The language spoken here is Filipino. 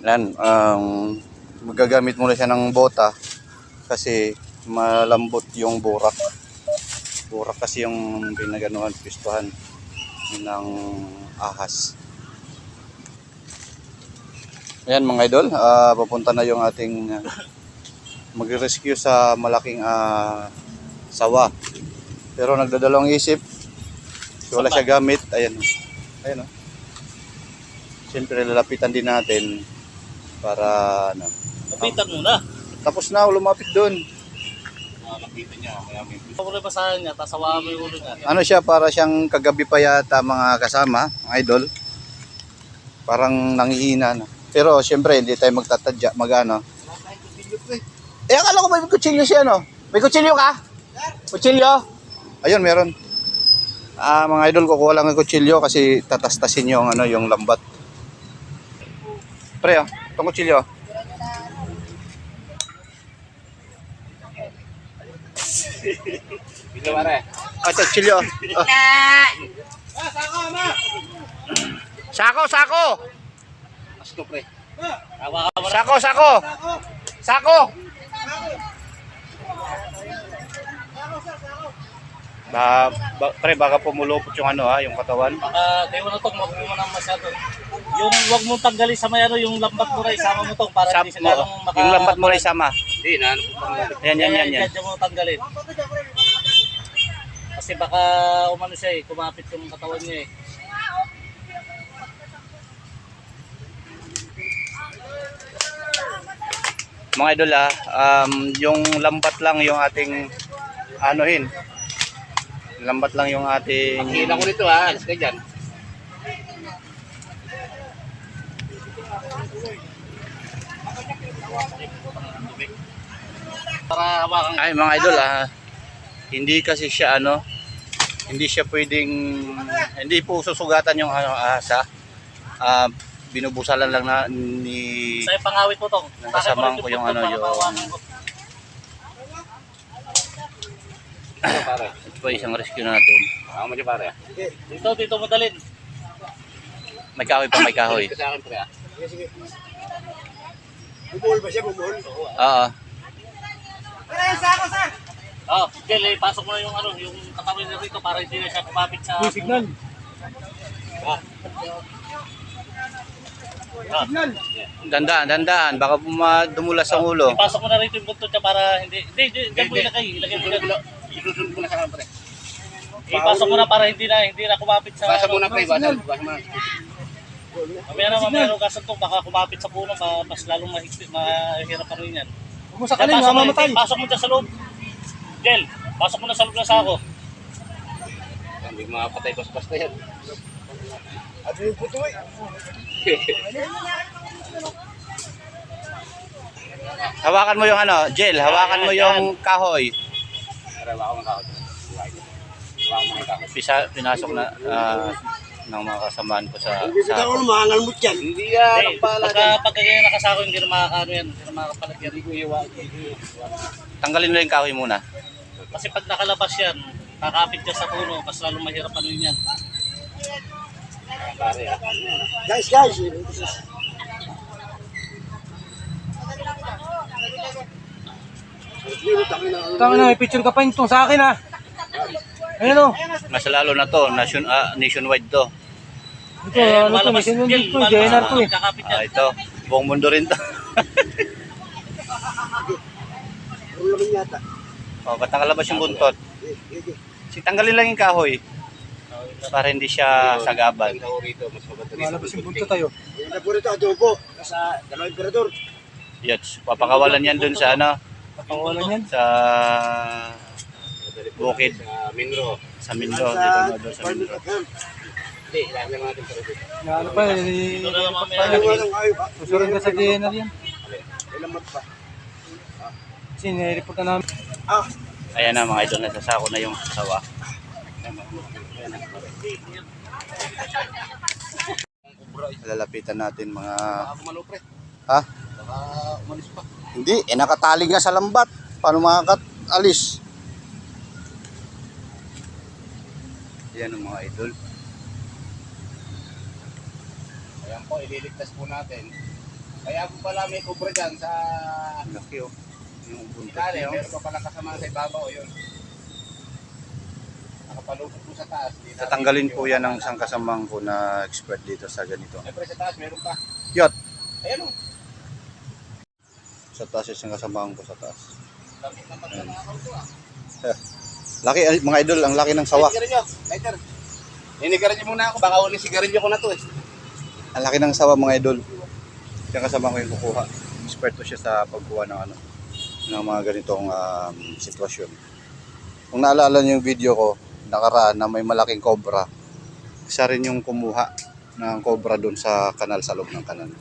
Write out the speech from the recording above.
Yan, magagamit muna siya ng bota kasi malambot yung burak. Burak kasi yung pinaganuhan, pistuhan ng ahas. Ayan mga idol, papunta na yung ating mag-rescue sa malaking sawa. Pero nagdadalawang isip, wala siya gamit. Ayan, ayan o. Siyempre lalapitan din natin para ano. Lapitan muna. Tapos na, lumapit doon. Lapitan niya. Kung may basahan niya, tasawa mo yung ulo niya. Ano siya, para siyang kagabi pa yata mga kasama, mga idol. Parang nangihina na. Pero siyempre hindi tayo magtatadya, magano. Eh akala ko may kutsilyo siya no? May kutsilyo ka? Kutsilyo? Ayun, meron. Mga idol, kukuha lang ng kutsilyo kasi tatastasin yung ano, yung lambat. Pre, itong kutsilyo. Ito pare. Ito, kutsilyo. Sako, sako! Asto pre. Sako, sako! Sako! Pre, baka pumulupot yung ano yung katawan. Tayo na itong wag mo nang masyado. Yung wag mong tanggalin sa may ano, yung lambat mo na isama mo itong para hindi siya ganong maka... Yung lambat mo na isama. Hindi na, ano po tanggalin. Yan. Diyan mo tanggalin. Kasi baka umano siya eh, kumapit yung katawan niya eh. Mga idol yung lambat lang yung ating anuhin. Lambat lang yung ating... Hila ko nito ha, alas ka dyan. Para hawakan. Ay mga idol hindi kasi siya ano, hindi siya pwedeng, hindi po susugatan yung asa. Binubusalan lang na ni Sa'yo pangawit mo tong. kasamang ko yung ano yung ito pa isang rescue natin. Ako mo dyan pare. Dito mo dalhin. May kahoy pa, may kahoy. Sa akin pre. Sige. Bumuhol ba siya? Bumuhol? Oo. Gel, pasok mo na yung ano, yung katawan niya rito para hindi na siya kumapit sa... Signal. Dandaan, baka dumulas ang ulo. Pasok mo na rito yung buntot niya para hindi... Hindi, dyan mo ilagay. Ilagay mo dyan. Isusunod ko na sa pre. Ipasok mo na para hindi na kumapit sa... Basa muna pre, basa muna. Mamaya nung gasan to, baka kumapit sa puno, mas lalong mahirap pa rin yan. Huwag mo sakalin, mamamatay. Pasok mo dyan sa loob. Gel, pasok mo na sa loob ng sako. Hindi makapatay basta yan. Ano yung puto eh? Hawakan mo yung ano, Jel, hawakan mo yung kahoy. Hawakan mo kahoy. Pinasok na ng mga kasamaan ko sa Hindi ka ulo, mahangal mo dyan. Hindi yan, ang pala dyan. Pagka ganyan nakasako, hindi na makakaano yan. Hindi na makakapalag yan. Tanggalin mo yung kahoy muna. Kasi pag nakalabas yan, kakapit ka sa puno, mas lalong mahirap ano yan. Guys. Tangin na, may picture ka pa itong sa akin ha. Ayun o. Mas lalo na to, nationwide to. Ito, ano to, may sinunod to, JNR to eh. Kakapit yan. Ito, buong mundo rin to. Ulo yata. Ba't nakalabas yung buntot? Tanggalin lang yung kahoy para hindi siya sagaban. Malabas yung bunto tayo. Yung naburito, adobo. Sa dalawang emperador. Yes, papakawalan yan dun sa ano, Papawalan yan. sa bukid. Sa Minro, dito na doon sa Minro. Hindi, ilan lang natin pero dito. Ano pa eh, Ito na mamaya. susurin ka sa DNR yan. Ilan mat pa? Kasi nire-report na namin. Ayan na mga idol, nasasako na yung sawa. Lalapitan natin mga... Ha? Umalis pa. Hindi, nakatali nga sa lambat. Paano makakalis? Yan ang mga idol. Ayan po, ililigtas po natin. Kaya po pala may kubra dyan sa Laki oh. Yung buntot ilalim. niya oh. Meron pa pala kasama sa ibabaw. Yun. Nakapalubog po sa taas. Tatanggalin po yan ng isang kasamang ko na expert dito sa ganito. Siyempre sa taas meron pa. Yot! Ayan o. Sa taas yung kasamang ko sa taas. Lapit na magkanakaw to ah. Laki, mga idol, ang laki ng sawak. Sigarilyo. Lighter. Ninigarilyo muna ako. Baka uling sigarilyo ko na to eh. Ang laki ng sawa mga idol. Yung kasama ko yung kukuha. Experto siya sa pagkuha ng ano, ng mga ganitong sitwasyon. Kung naalala niyo yung video ko, nakaraan na may malaking cobra. Isa rin yung kumuha ng cobra doon sa kanal, sa loob ng kanal.